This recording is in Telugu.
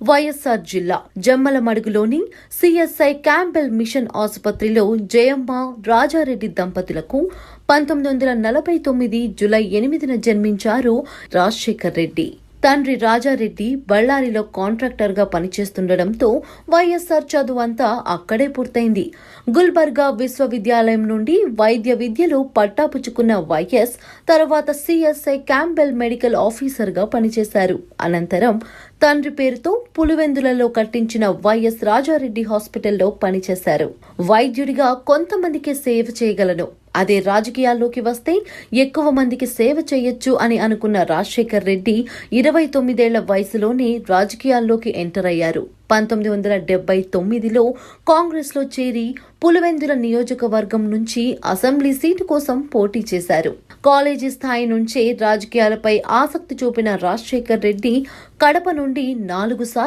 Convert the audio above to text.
వైఎస్ఆర్ జిల్లా జమ్మలమడుగులోని సిఎస్ఐ క్యాంబెల్ మిషన్ ఆసుపత్రిలో జయమ్మ రాజారెడ్డి దంపతులకు 1949 జూలై 8న జన్మించారు రాజశేఖర్ రెడ్డి. తండ్రి రాజారెడ్డి బళ్ళారిలో కాంట్రాక్టర్గా పనిచేస్తుండటంతో వైఎస్ఆర్ చదువంతా అక్కడే పూర్తయింది. గుల్బర్గా విశ్వవిద్యాలయం నుండి వైద్య విద్యలో పట్టాపుచ్చుకున్న వైఎస్ తర్వాత సిఎస్ఐ క్యాంబెల్ మెడికల్ ఆఫీసర్గా పనిచేశారు. అనంతరం తండ్రి పేరుతో పులివెందులలో కట్టించిన వైఎస్ రాజారెడ్డి హాస్పిటల్లో పనిచేశారు. వైద్యుడిగా కొంతమందికి సేవ చేయగలను, అదే రాజకీయాల్లోకి వస్తే ఎక్కువ మందికి సేవ చేయొచ్చు అని అనుకున్న రాజశేఖర్ రెడ్డి 29 ఏళ్ల వయసులోనే రాజకీయాల్లోకి ఎంటర్ అయ్యారు. 1979లో కాంగ్రెస్లో చేరి పులివెందుల నియోజకవర్గం నుంచి అసెంబ్లీ సీటు కోసం పోటీ చేశారు. కాలేజీ స్థాయి నుంచే రాజకీయాలపై ఆసక్తి చూపిన రాజశేఖర్ రెడ్డి కడప నుండి 4 సార్లు